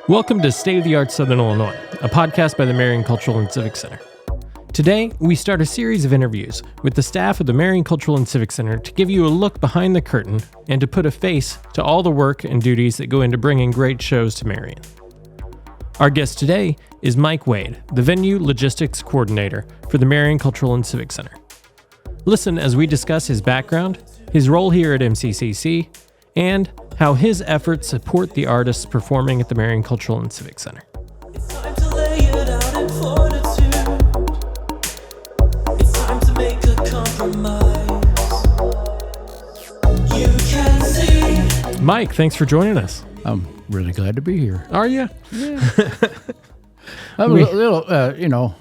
Welcome to State of the Art Southern Illinois, a podcast by the Marion Cultural and Civic Center. Today, we start a series of interviews with the staff of the Marion Cultural and Civic Center to give you a look behind the curtain and to put a face to all the work and duties that go into bringing great shows to Marion. Our guest today is Mike Wade, the Venue Logistics Coordinator for the Marion Cultural and Civic Center. Listen as we discuss his background, his role here at MCCC, and how his efforts support the artists performing at the Marion Cultural and Civic Center. It's time to lay it out in fortitude. It's time to make a compromise. You can see. Mike, thanks for joining us. I'm really glad to be here. Are you? Yeah. I'm a little,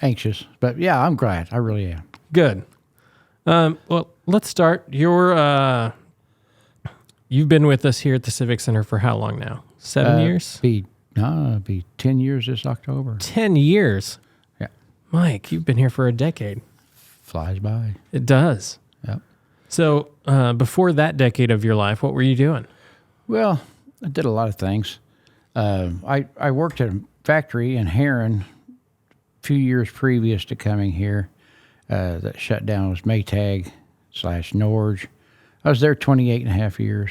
anxious, but yeah, I'm glad. I really am. Good. Well, let's start. You've been with us here at the Civic Center for how long now? 7 years? It'll be 10 years this October. 10 years? Yeah. Mike, you've been here for a decade. Flies by. It does. Yep. So before that decade of your life, what were you doing? Well, I did a lot of things. I worked at a factory in Heron a few years previous to coming here. That shut down was Maytag/Norge. I was there 28 and a half years.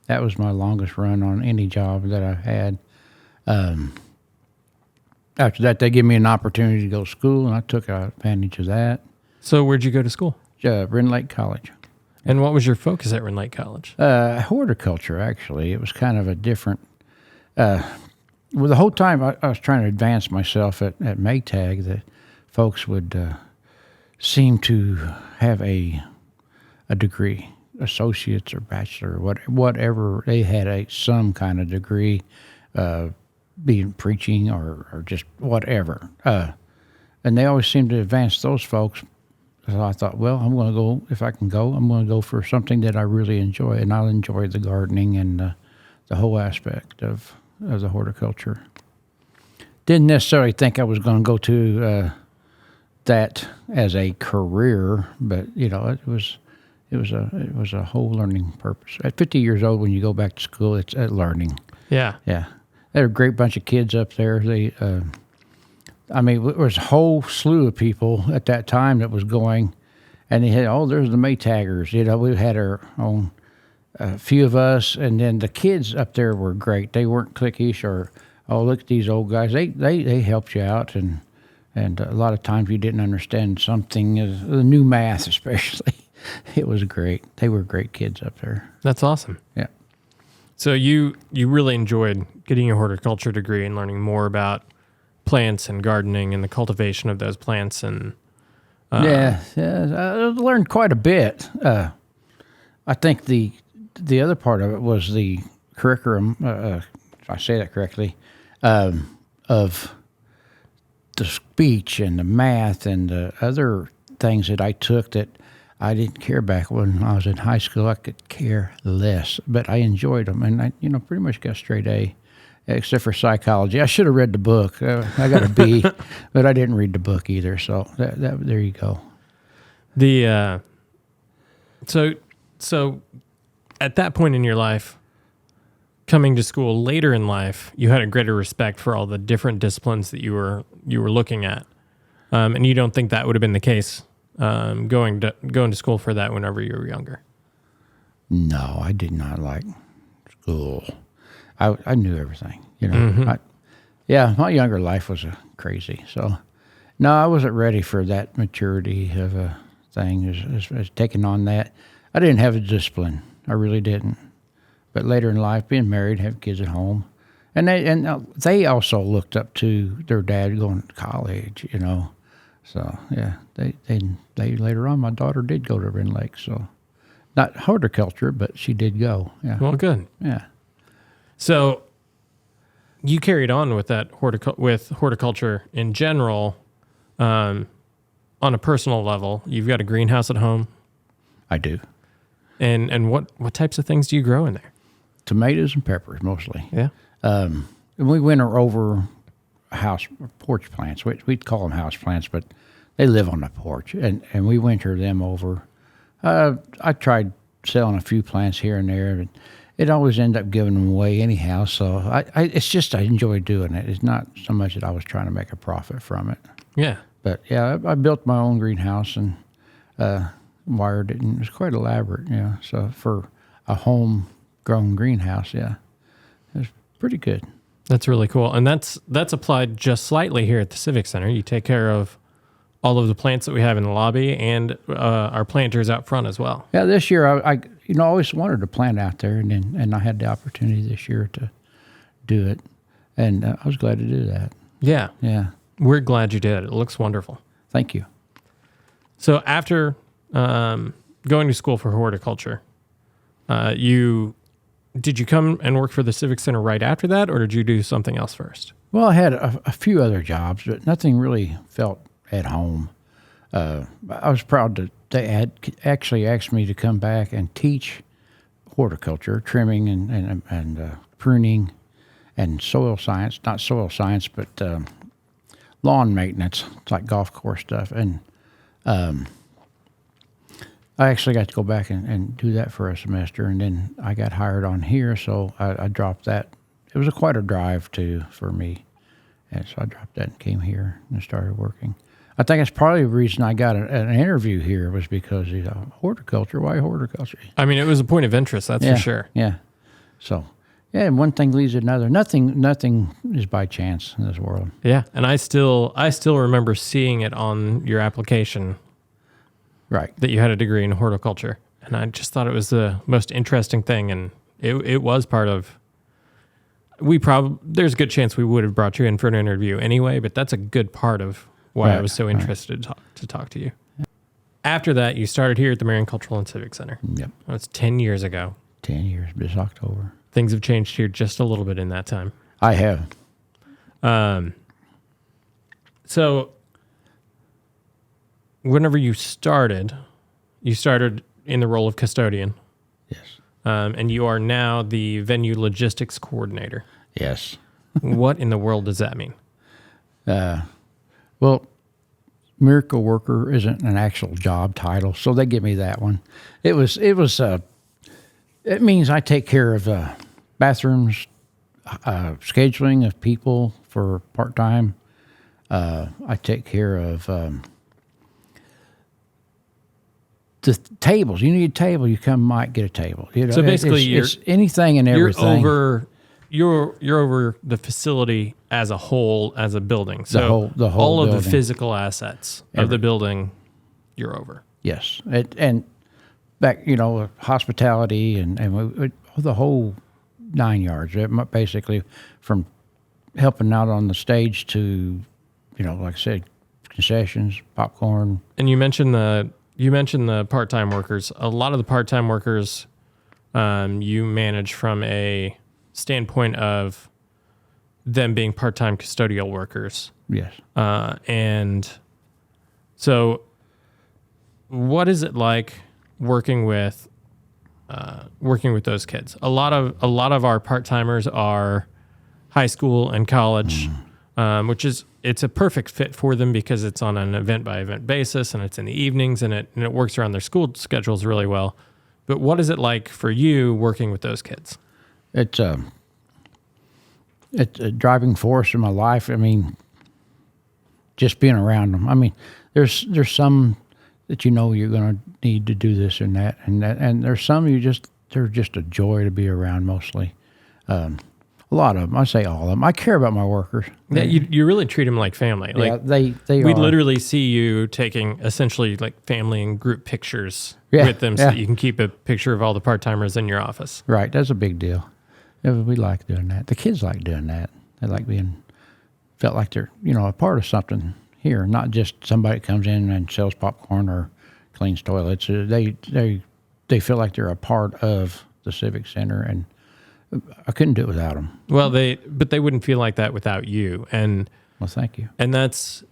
That was my longest run on any job that I've had. After that, they gave me an opportunity to go to school, and I took advantage of that. So where'd you go to school? Wren Lake College. And what was your focus at Wren Lake College? Horticulture, actually. It was kind of a different... well, the whole time I was trying to advance myself at Maytag, the folks would seem to have a degree, associates or bachelor, whatever. They had some kind of degree, being preaching or just whatever. And they always seemed to advance those folks. So I thought, well, I'm going to go, if I can go, I'm going to go for something that I really enjoy. And I'll enjoy the gardening and the whole aspect of the horticulture. Didn't necessarily think I was going to go to that as a career, but it was a whole learning purpose. At 50 years old, when you go back to school, it's learning. Yeah. Yeah. They had a great bunch of kids up there. There was a whole slew of people at that time that was going, and they had, there's the Maytaggers. We had our own, a few of us, and then the kids up there were great. They weren't cliquish or, look at these old guys. They helped you out, and a lot of times you didn't understand something, the new math especially. It was great. They were great kids up there. That's awesome. Yeah. So you really enjoyed getting your horticulture degree and learning more about plants and gardening and the cultivation of those plants. And I learned quite a bit. I think the other part of it was the curriculum, if I say that correctly, of the speech and the math and the other things that I took that I didn't care back when I was in high school. I could care less, but I enjoyed them, and I, pretty much got straight A, except for psychology. I should have read the book. I got a B, but I didn't read the book either. So there you go. So at that point in your life, coming to school later in life, you had a greater respect for all the different disciplines that you were looking at, and you don't think that would have been the case going to school for that whenever you were younger? No, I did not like school. I knew everything, Mm-hmm. My younger life was crazy. So, no, I wasn't ready for that maturity of a thing, as taking on that. I didn't have a discipline. I really didn't. But later in life, being married, having kids at home, and they also looked up to their dad going to college, So, yeah, they later on, my daughter did go to Wren Lake, so not horticulture, but she did go. Yeah. Well, good. Yeah. So you carried on with that horticulture in general, on a personal level. You've got a greenhouse at home. I do. And what types of things do you grow in there? Tomatoes and peppers mostly. Yeah. And we winter over porch plants. We'd call them house plants, but they live on the porch, and we winter them over. I tried selling a few plants here and there, it always ended up giving them away anyhow. So it's just I enjoy doing it. It's not so much that I was trying to make a profit from it. Yeah. But yeah, I built my own greenhouse and wired it, and it was quite elaborate. Yeah, so for a home-grown greenhouse, yeah, it was pretty good. That's really cool. And that's applied just slightly here at the Civic Center. You take care of all of the plants that we have in the lobby and our planters out front as well. Yeah, this year I always wanted to plant out there, and I had the opportunity this year to do it, and I was glad to do that. Yeah. Yeah, We're glad you did. It looks wonderful. thank you. So after going to school for horticulture, did you come and work for the Civic Center right after that, or did you do something else first? Well, I had a few other jobs, but nothing really felt at home. I was proud that they had actually asked me to come back and teach horticulture, trimming and pruning, and soil science. Not soil science, but lawn maintenance. It's like golf course stuff. And I actually got to go back and do that for a semester, and then I got hired on here, so I dropped that. It was quite a drive, too, for me. And so I dropped that and came here and started working. I think that's probably the reason I got an interview here was because, horticulture, why horticulture? I mean, it was a point of interest, that's for sure. Yeah. So, yeah, and one thing leads to another. Nothing is by chance in this world. Yeah, and I still remember seeing it on your application Right. that you had a degree in horticulture, and I just thought it was the most interesting thing, and it was part of. There's a good chance we would have brought you in for an interview anyway, but that's a good part of why I was so interested to talk to you. After that, you started here at the Marion Cultural and Civic Center. Yep. That's 10 years ago. 10 years, this October. Things have changed here just a little bit in that time. I have. So whenever you started in the role of custodian. Yes. And you are now the venue logistics coordinator. Yes. What in the world does that mean? Well, miracle worker isn't an actual job title, so they give me that one. It means I take care of bathrooms, scheduling of people for part-time. I take care of the tables. You need a table, you might get a table. So basically, it's anything and everything. You're over the facility as a whole, as a building. So the whole all of building. the physical assets of the building, you're over. Yes, and back, hospitality and the whole 9 yards. Basically, from helping out on the stage to, like I said, concessions, popcorn. And you mentioned the part-time workers. A lot of the part-time workers, you manage from a standpoint of them being part-time custodial workers. Yes. And so what is it like working with those kids? A lot of our part-timers are high school and college, it's a perfect fit for them because it's on an event-by-event basis and it's in the evenings and it works around their school schedules really well. But what is it like for you working with those kids? It's a driving force in my life. I mean, just being around them. I mean, there's some that you're going to need to do this and that, and there's some they're just a joy to be around. Mostly, a lot of them. I say all of them. I care about my workers. Yeah, you really treat them like family. Like, yeah, they we are. literally see you taking essentially like family and group pictures with them so that you can keep a picture of all the part-timers in your office. Right, that's a big deal. Yeah, we like doing that. The kids like doing that. They like felt like they're, a part of something here, not just somebody that comes in and sells popcorn or cleans toilets. They feel like they're a part of the Civic Center, and I couldn't do it without them. Well, they wouldn't feel like that without you. And well, thank you. And that's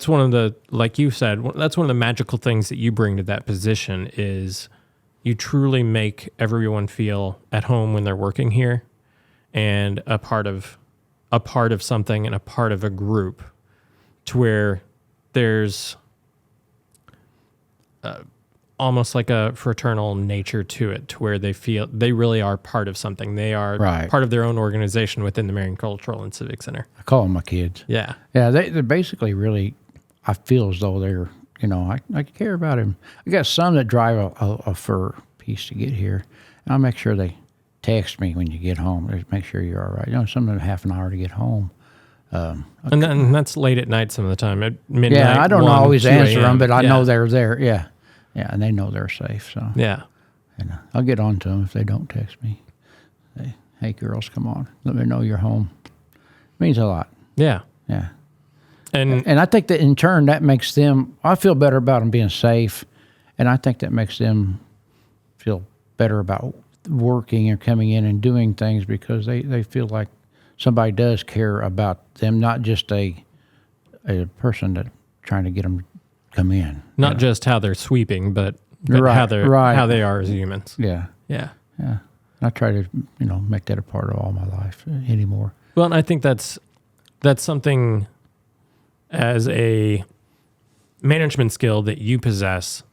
one of the, like you said, that's one of the magical things that you bring to that position is you truly make everyone feel at home when they're working here and a part of something and a part of a group to where there's almost like a fraternal nature to it, to where they feel they really are part of something. They are Right. part of their own organization within the Marion Cultural and Civic Center. I call them my kids. Yeah. Yeah, they're basically really, I feel as though they're, I care about them. I got some that drive a fur piece to get here. And I'll make sure they text me when you get home. Just make sure you're all right. Some of them half an hour to get home. And then that's late at night some of the time. At midnight, Yeah, I don't 1, always 2 answer them, a.m. but I Yeah. know they're there. Yeah. Yeah, and they know they're safe. So Yeah. and I'll get on to them if they don't text me. Hey, girls, come on. Let me know you're home. It means a lot. Yeah. Yeah. And And I think that in turn, that makes them, I feel better about them being safe. And I think that makes them feel better about working or coming in and doing things because they feel like somebody does care about them, not just a person that trying to get them to come in. not just how they're sweeping, but Right, how they are as humans. Yeah. Yeah. Yeah. I try to, make that a part of all my life anymore. Well, and I think that's something as a management skill that you possess,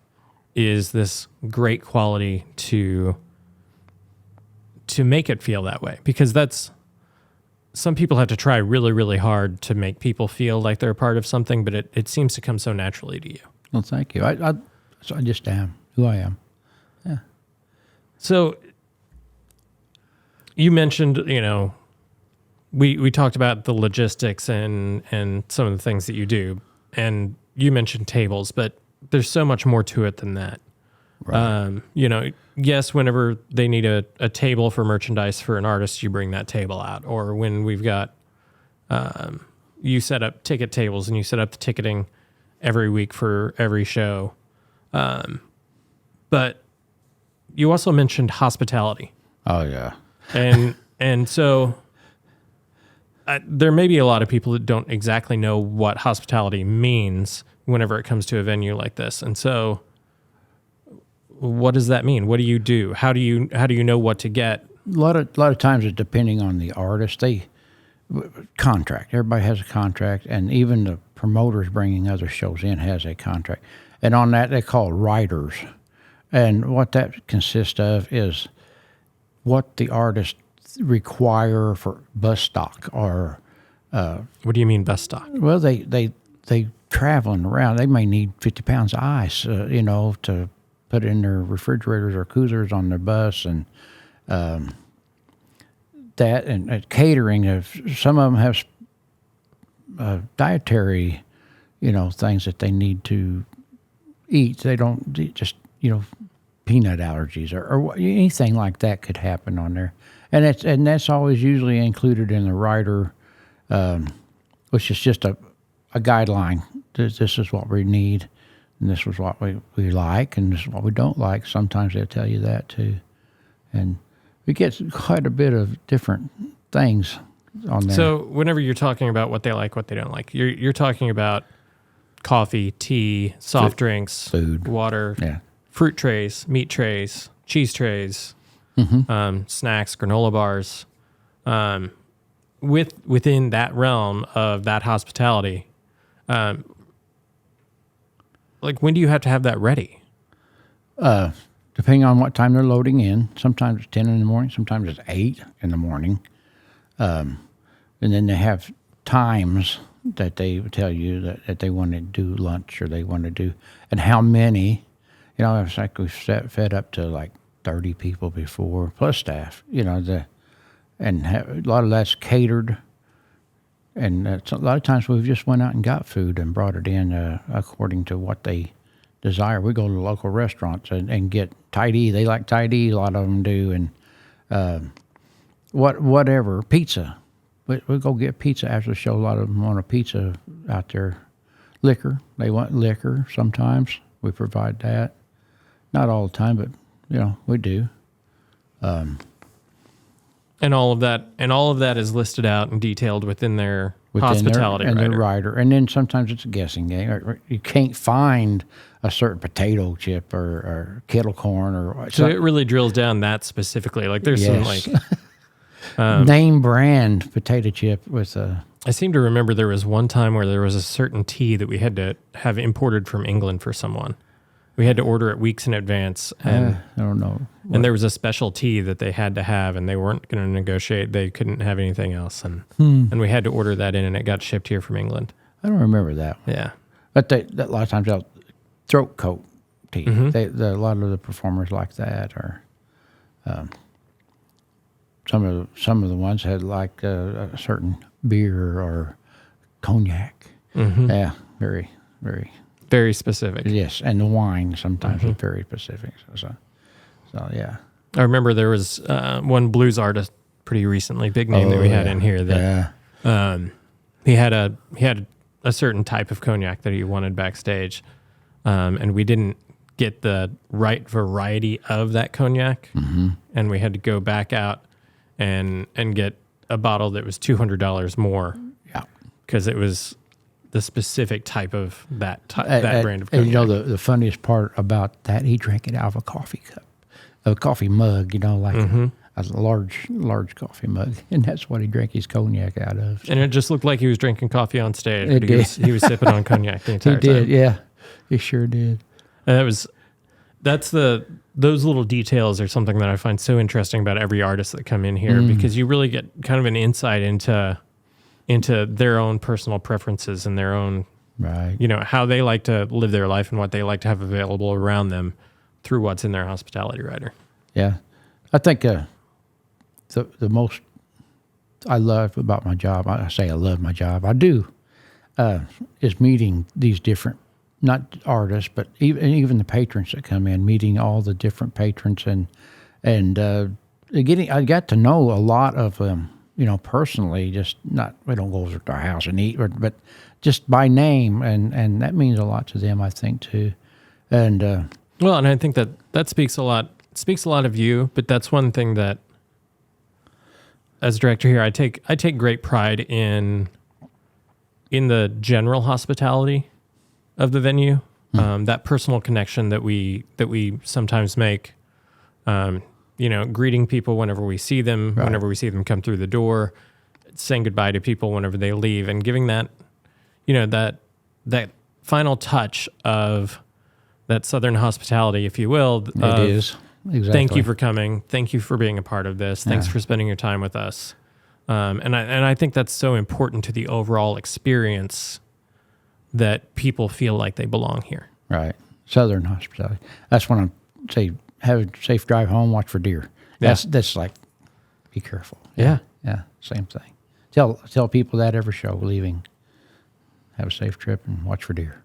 is this great quality to make it feel that way, because some people have to try really, really hard to make people feel like they're a part of something, but it seems to come so naturally to you. Well, thank you. So I just am who I am. Yeah. So you mentioned, we talked about the logistics and some of the things that you do, and you mentioned tables, but there's so much more to it than that. Right. Yes, whenever they need a table for merchandise for an artist, you bring that table out. Or when we've got, you set up ticket tables and you set up the ticketing every week for every show. But you also mentioned hospitality. Oh, yeah. And so there may be a lot of people that don't exactly know what hospitality means whenever it comes to a venue like this. And so what does that mean? What do you do? How do you know what to get? A lot of times it's depending on the artist. Contract. Everybody has a contract, and even the promoters bringing other shows in has a contract. And on that, they call riders. And what that consists of is what the artist require for bus stock or. What do you mean bus stock? Well, they traveling around. They may need 50 pounds of ice, to put in their refrigerators or coolers on their bus, and that and catering. If some of them have dietary, things that they need to eat. They don't just peanut allergies or anything like that could happen on there, and that's always usually included in the rider, which is just a guideline. This is what we need, and this is what we like, and this is what we don't like. Sometimes they'll tell you that too. And we get quite a bit of different things on there. So whenever you're talking about what they like, what they don't like, you're talking about coffee, tea, soft drinks, food, water, yeah, fruit trays, meat trays, cheese trays, snacks, granola bars. Within that realm of that hospitality, like when do you have to have that ready? Depending on what time they're loading in. Sometimes it's 10 in the morning, sometimes it's 8 in the morning. And then they have times that they would tell you that they want to do lunch or they want to do, and how many. It's like we've fed up to like 30 people before, plus staff, a lot of that's catered. And a lot of times we've just went out and got food and brought it in according to what they desire. We go to local restaurants and get Thai. They like Thai. A lot of them do. And whatever, pizza. We go get pizza after the show. A lot of them want a pizza out there. Liquor. They want liquor sometimes. We provide that. Not all the time, but, we do. And all of that is listed out and detailed within their hospitality and rider. their rider. And then sometimes it's a guessing game. Or you can't find a certain potato chip or kettle corn or So it really drills down that specifically. Like there's some like name brand potato chip with a. I seem to remember there was one time where there was a certain tea that we had to have imported from England for someone. We had to order it weeks in advance, and I don't know. and there was a special tea that they had to have, and they weren't going to negotiate. They couldn't have anything else, and we had to order that in, and it got shipped here from England. I don't remember that. Yeah. But a lot of times they'll throat coat tea. Mm-hmm. A lot of the performers like that, or some of the ones had like a certain beer or cognac. Mm-hmm. Yeah, very, very. Very specific. Yes, and the wine sometimes is very specific. So yeah. I remember there was one blues artist pretty recently, big name that we had in here that he had a certain type of cognac that he wanted backstage, and we didn't get the right variety of that cognac, and we had to go back out and get a bottle that was $200 more. Yeah, because it was the specific type of that brand of cognac. And you know the funniest part about that, he drank it out of a coffee cup, a coffee mug, like a large coffee mug, and that's what he drank his cognac out of. So. And it just looked like he was drinking coffee on stage. It But did. he was sipping on cognac the entire He did, time. yeah, he sure did. And those little details are something that I find so interesting about every artist that come in here, because you really get kind of an insight into their own personal preferences and their own, Right. how they like to live their life and what they like to have available around them through what's in their hospitality rider. Yeah, I think the most I love about my job, I say I love my job, I do, is meeting these different, not artists, but even the patrons that come in, meeting all the different patrons and I got to know a lot of them, personally, just we don't go over to our house and eat, but just by name, and that means a lot to them, I think, too. And Well, and I think that speaks a lot of you, but that's one thing that, as director here, I take great pride in the general hospitality of the venue, that personal connection that we sometimes make, greeting people whenever we see them, Right. whenever we see them come through the door, saying goodbye to people whenever they leave, and giving that, that final touch of that Southern hospitality, if you will. it is. Exactly. Thank you for coming. Thank you for being a part of this. Thanks for spending your time with us. And I think that's so important to the overall experience, that people feel like they belong here. Right. Southern hospitality. That's when I say have a safe drive home, watch for deer. That's like, be careful. Yeah. Yeah. Same thing. Tell people that every show leaving. Have a safe trip and watch for deer.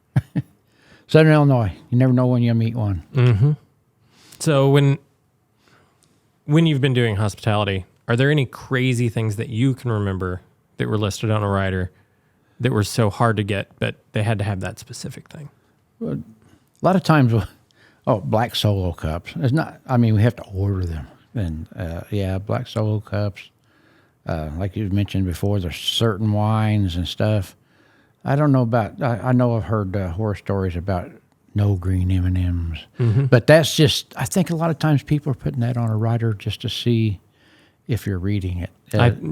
Southern Illinois. You never know when you'll meet one. Mm-hmm. So when you've been doing hospitality, are there any crazy things that you can remember that were listed on a rider that were so hard to get, but they had to have that specific thing? A lot of times, black Solo cups. It's not. I mean, we have to order them, and black Solo cups. Like you mentioned before, there's certain wines and stuff. I don't know about. I know I've heard horror stories about no green M&Ms, but that's just. I think a lot of times people are putting that on a rider just to see if you're reading it.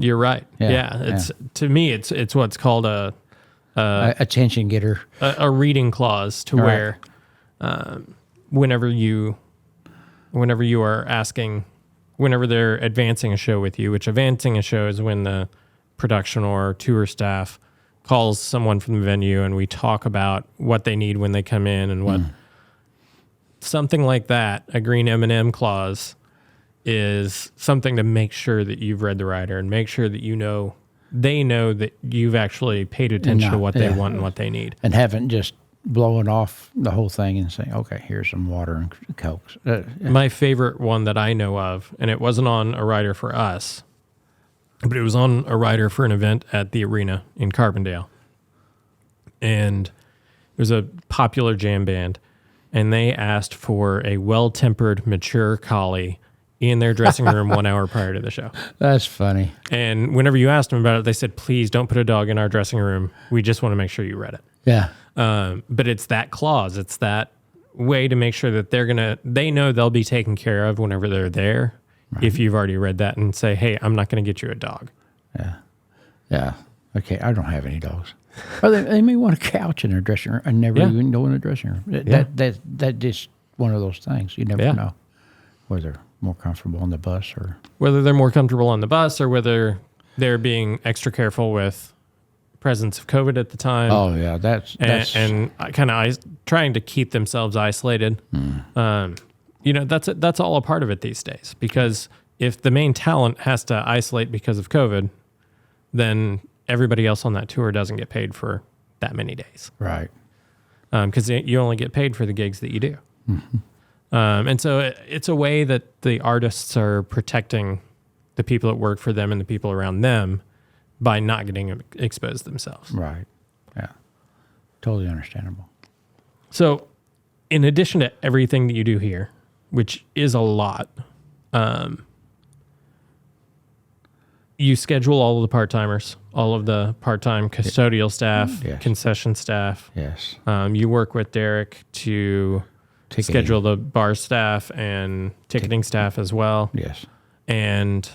You're right. Yeah. To me, it's what's called a attention getter, a reading clause, to where whenever you are asking, whenever they're advancing a show with you, which advancing a show is when the production or tour staff calls someone from the venue and we talk about what they need when they come in and what something like that, a green M&M clause, is something to make sure that you've read the rider and make sure that they know that you've actually paid attention to what they want and what they need. And haven't just blown off the whole thing and saying, okay, here's some water and Cokes. My favorite one that I know of, and it wasn't on a rider for us, but it was on a rider for an event at the arena in Carbondale. And it was a popular jam band, and they asked for a well-tempered, mature collie in their dressing room 1 hour prior to the show. That's funny. And whenever you asked them about it, they said, please don't put a dog in our dressing room. We just want to make sure you read it. Yeah. But it's that clause. It's that way to make sure that they know they'll be taken care of whenever they're there. Right. If you've already read that and say, hey, I'm not going to get you a dog. Yeah. Yeah. Okay. I don't have any dogs. Or they may want a couch in their dressing room and never Yeah. even go in the dressing room. That just one of those things. You never Yeah. know whether they're more comfortable on the bus or Whether they're more comfortable on the bus or whether they're being extra careful with presence of COVID at the time. oh yeah, that's and kind of trying to keep themselves isolated. That's all a part of it these days, because if the main talent has to isolate because of COVID, then everybody else on that tour doesn't get paid for that many days. right. Because you only get paid for the gigs that you do. And so it's a way that the artists are protecting the people that work for them and the people around them by not getting exposed themselves. Right. Yeah. Totally understandable. So in addition to everything that you do here, which is a lot, you schedule all of the part-timers, all of the part-time custodial staff, Yes. concession staff. Yes. You work with Derek to Ticketing. schedule the bar staff and ticketing staff as well. Yes. And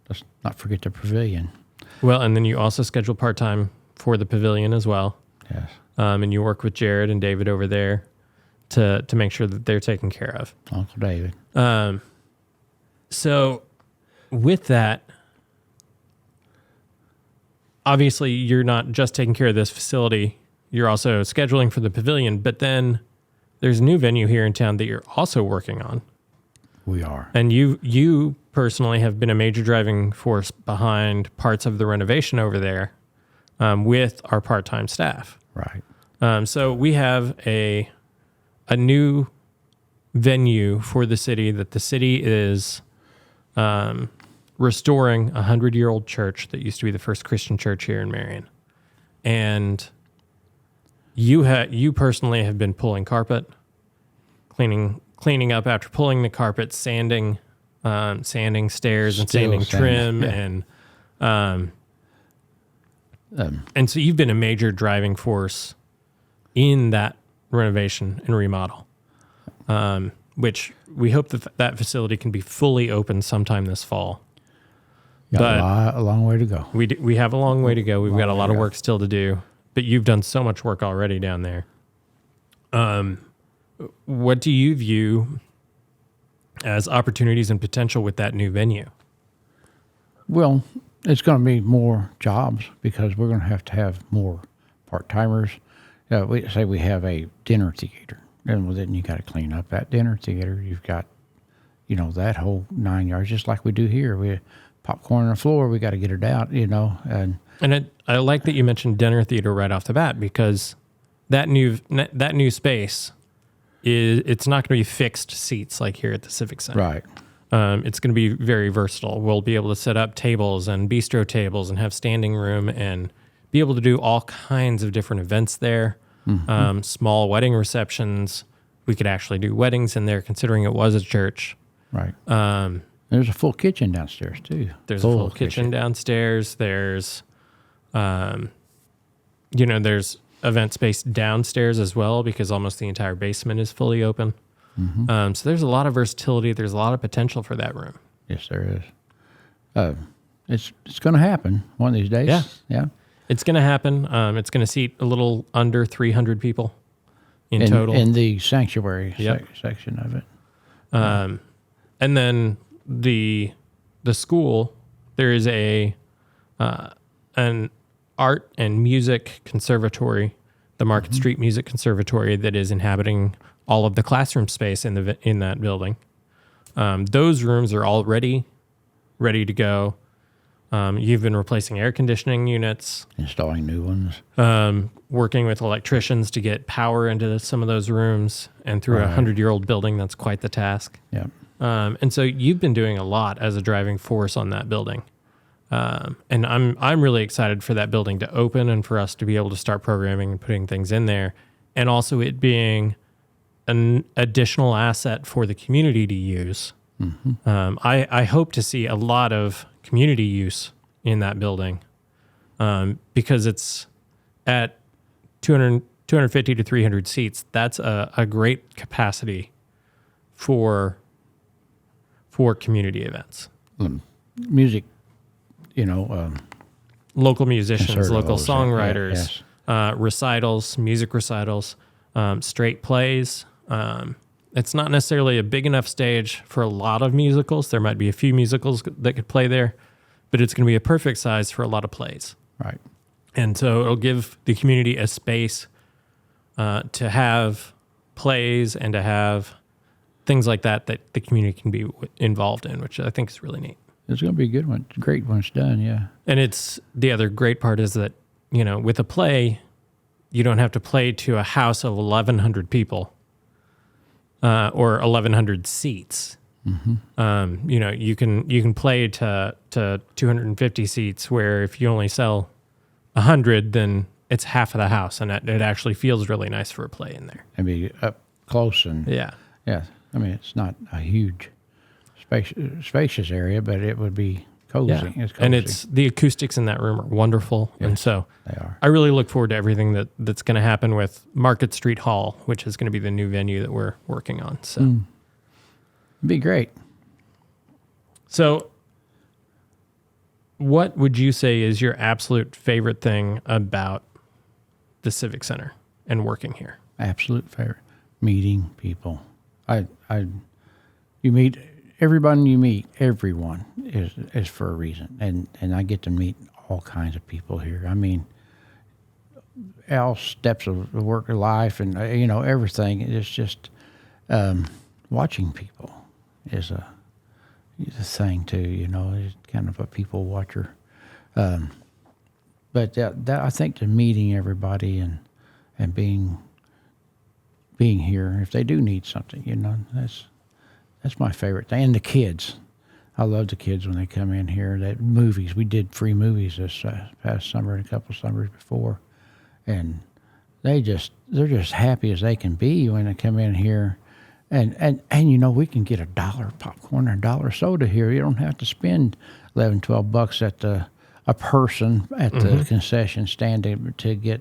Let's not forget the pavilion. and then you also schedule part-time for the pavilion as well. Yes. And you work with Jared and David over there to make sure that they're taken care of. Uncle David. So with that, obviously you're not just taking care of this facility, you're also scheduling for the pavilion, but then there's a new venue here in town that you're also working on. We are. And you personally have been a major driving force behind parts of the renovation over there with our part-time staff. Right. So we have a new venue for the city that the city is restoring, a 100-year-old church that used to be the first Christian church here in Marion. And you personally have been pulling carpet, cleaning up after pulling the carpet, sanding stairs and Still sanding trim, sanding, yeah. and so you've been a major driving force in that renovation and remodel, which we hope that facility can be fully open sometime this fall. Got a long way to go. We have a long way to go. We've got a lot of go. work still to do, but you've done so much work already down there. What do you view as opportunities and potential with that new venue? Well, it's going to be more jobs because we're going to have more part-timers. We say we have a dinner theater, and then you got to clean up that dinner theater. You've got, that whole 9 yards, just like we do here. We popcorn on the floor. We got to get it out, and I like that you mentioned dinner theater right off the bat, because that new space it's not going to be fixed seats like here at the Civic Center. right. It's going to be very versatile. We'll be able to set up tables and bistro tables and have standing room and be able to do all kinds of different events there. Small wedding receptions. We could actually do weddings in there, considering it was a church. Right. There's a full kitchen downstairs too. There's a full kitchen downstairs. There's, there's event space downstairs as well, because almost the entire basement is fully open. So there's a lot of versatility. There's a lot of potential for that room. Yes, there is. It's going to happen one of these days. Yeah. It's going to happen. It's going to seat a little under 300 people in total. In the sanctuary Yep. section of it. And then the school, there is an art and music conservatory, the Market Street Music Conservatory, that is inhabiting all of the classroom space in that building. Those rooms are all ready to go. You've been replacing air conditioning units, Installing new ones. working with electricians to get power into some of those rooms, and through a 100-year-old building, that's quite the task. Yeah. And so you've been doing a lot as a driving force on that building. And I'm really excited for that building to open and for us to be able to start programming and putting things in there, and also it being an additional asset for the community to use. I hope to see a lot of community use in that building, because it's at 250 to 300 seats. That's a great capacity for community events. Music, local musicians, local Concertos, songwriters, yes. recitals, music recitals, straight plays. It's not necessarily a big enough stage for a lot of musicals. There might be a few musicals that could play there, but it's going to be a perfect size for a lot of plays. Right. And so it'll give the community a space to have plays and to have things like that the community can be involved in, which I think is really neat. It's going to be a good one. Great when it's done, yeah. And it's the other great part is that, with a play, you don't have to play to a house of 1,100 people or 1,100 seats. Mm-hmm. You can play to 250 seats, where if you only sell 100, then it's half of the house, and it actually feels really nice for a play in there. And be up close and Yeah. I mean, it's not a huge spacious area, but it would be cozy. Yeah. It's cozy. And the acoustics in that room are wonderful. Yes, and so they are. I really look forward to everything that's going to happen with Market Street Hall, which is going to be the new venue that we're working on. So It'd be great. So what would you say is your absolute favorite thing about the Civic Center and working here? Absolute favorite. Meeting people. You meet everyone you meet. Everyone is for a reason, and I get to meet all kinds of people here. I mean, all steps of the work of life, and everything. It's just watching people is a thing too. It's kind of a people watcher. But that I think the meeting everybody and being here, if they do need something, that's my favorite thing. And the kids, I love the kids when they come in here. That movies, we did free movies this past summer and a couple summers before, and they're just happy as they can be when they come in here, and we can get $1 popcorn or $1 soda here. You don't have to spend $11-12 at a person at the concession stand to get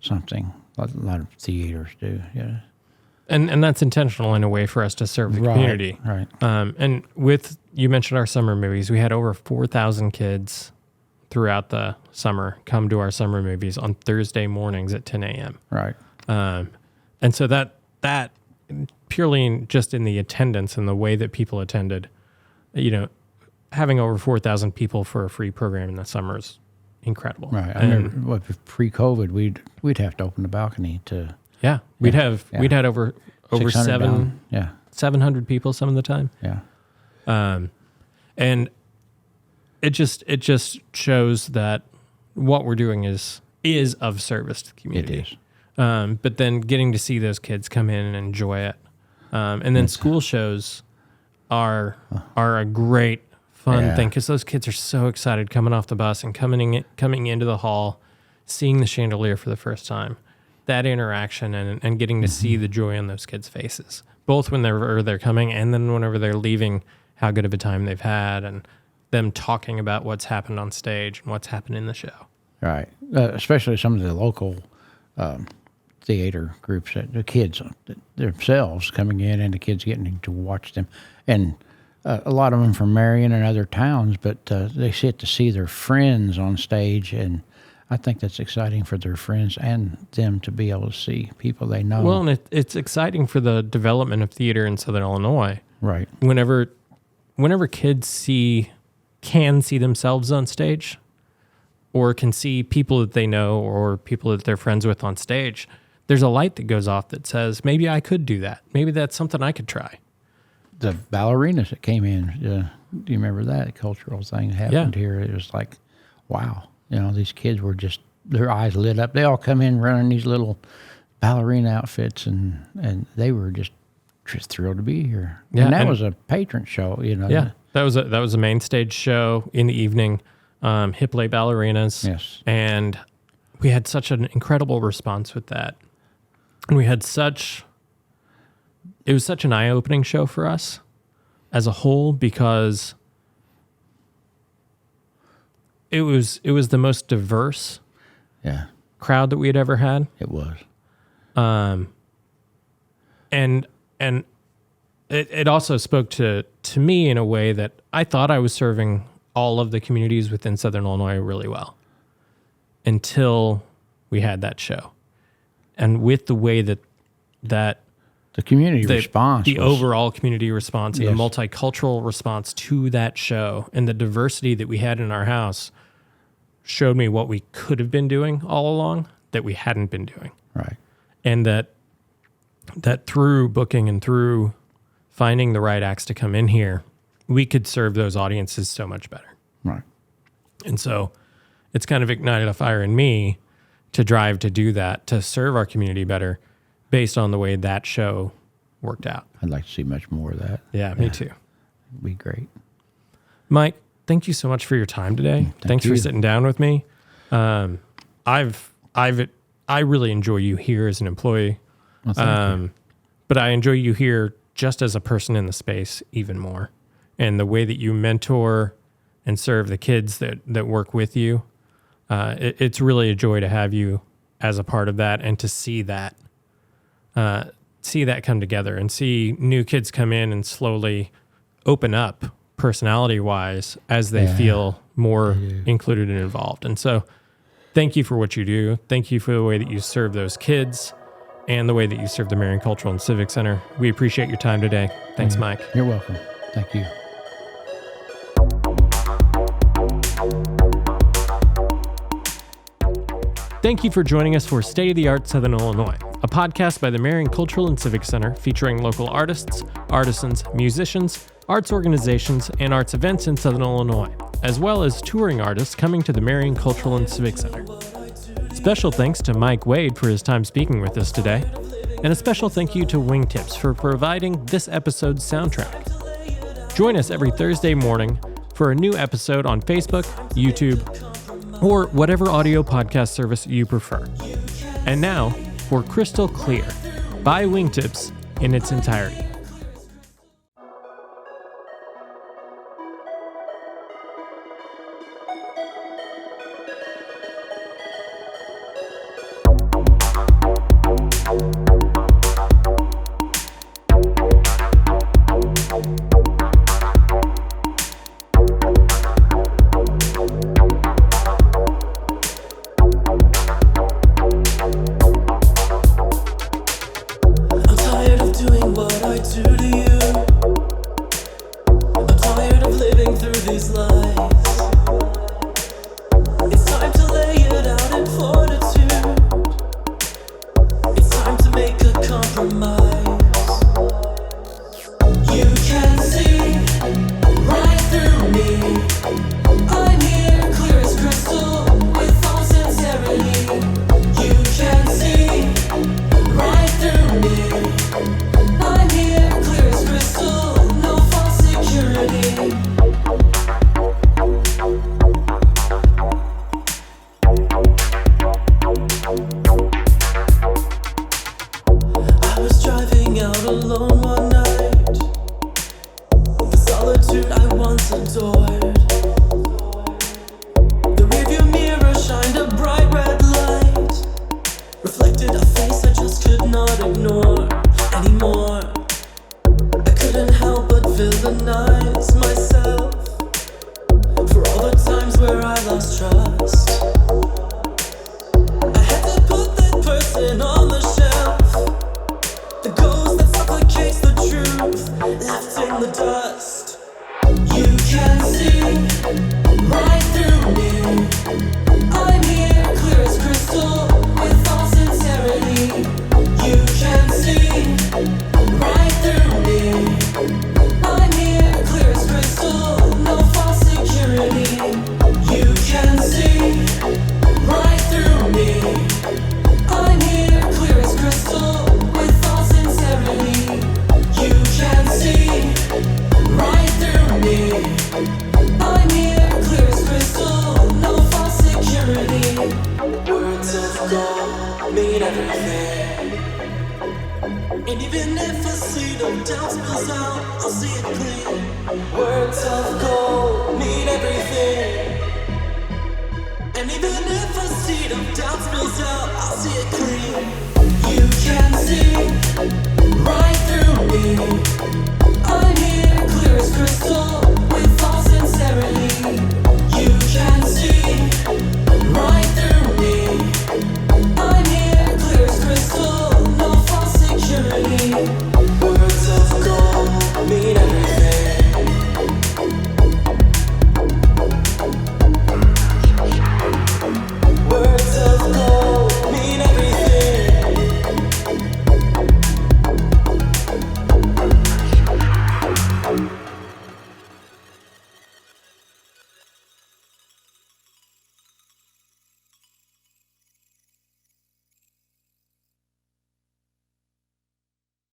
something. A lot of theaters do, yeah. And that's intentional in a way for us to serve the community. Right. And you mentioned our summer movies. We had over 4,000 kids throughout the summer come to our summer movies on Thursday mornings at 10 a.m. Right. And so that purely just in the attendance and the way that people attended, having over 4,000 people for a free program in the summer is incredible. Right. I remember pre-COVID, we'd have to open the balcony to. Yeah, we'd had over 700 people some of the time. Yeah. And it just shows that what we're doing is of service to the community. It is. But then getting to see those kids come in and enjoy it, and then school shows are a great fun thing, because those kids are so excited coming off the bus and coming into the hall, seeing the chandelier for the first time. That interaction and getting to see the joy on those kids' faces, both when they're coming and then whenever they're leaving, how good of a time they've had, and them talking about what's happened on stage and what's happened in the show. Right. Especially some of the local theater groups, the kids themselves coming in and the kids getting to watch them. And a lot of them from Marion and other towns, but they get to see their friends on stage, and I think that's exciting for their friends and them to be able to see people they know. Well, and it's exciting for the development of theater in Southern Illinois. Right. Whenever kids can see themselves on stage, or can see people that they know or people that they're friends with on stage, there's a light that goes off that says, maybe I could do that. Maybe that's something I could try. The ballerinas that came in, do you remember that cultural thing that happened here? It was like, wow. These kids were just, their eyes lit up. They all come in running these little ballerina outfits, and they were just thrilled to be here. Yeah, and that was a patron show, Yeah, that was a main stage show in the evening, hip-lay ballerinas. Yes. And we had such an incredible response with that. And it was such an eye-opening show for us as a whole, because it was the most diverse crowd that we had ever had. It was. And it also spoke to me in a way that I thought I was serving all of the communities within Southern Illinois really well until we had that show. And with the way that the community response, the overall community response and Yes. the multicultural response to that show and the diversity that we had in our house showed me what we could have been doing all along that we hadn't been doing. right. And that through booking and through finding the right acts to come in here, we could serve those audiences so much better. Right. And so it's kind of ignited a fire in me to drive to do that, to serve our community better based on the way that show worked out. I'd like to see much more of that. Yeah, me too. It'd be great. Mike, thank you so much for your time today. Thanks for you. sitting down with me. I really enjoy you here as an employee. Well, thank you. But I enjoy you here just as a person in the space even more. And the way that you mentor and serve the kids that work with you, it's really a joy to have you as a part of that and to see that come together and see new kids come in and slowly open up personality-wise as they feel more included and involved. And so thank you for what you do. Thank you for the way that you serve those kids and the way that you serve the Marion Cultural and Civic Center. We appreciate your time today. Thanks, Mike. You're welcome. Thank you. Thank you for joining us for State of the Art Southern Illinois, a podcast by the Marion Cultural and Civic Center featuring local artists, artisans, musicians, arts organizations, and arts events in Southern Illinois, as well as touring artists coming to the Marion Cultural and Civic Center. Special thanks to Mike Wade for his time speaking with us today, and a special thank you to Wingtips for providing this episode's soundtrack. Join us every Thursday morning for a new episode on Facebook, YouTube, or whatever audio podcast service you prefer. And now, for Crystal Clear, by Wingtips in its entirety. I'm tired of doing what I do to you. I'm tired of living through these lies. It's time to lay it out in fortitude. It's time to make a compromise. You can see right through me. I'm here clear as crystal with all sincerity. You can see right through me. I'm here clear as crystal, no false security. I was driving out alone one night. The solitude I once adored. The rearview mirror shined a bright red light. Reflected a face I just could not ignore anymore. I couldn't help but villainize myself for all the times where I lost trust. I had to put that person on the shelf. The ghost that suffocates the truth, left in the dust. You can see right through me. I'm here clear as crystal with all sincerity. You can see right through me. I'm here clear as crystal, no false security. You can see right through me. I'm here clear as crystal with all sincerity. You can see right through me. I'm here clear as crystal, no false security. Words of gold mean everything. And even if a seed of doubt spills out, I'll see it clean.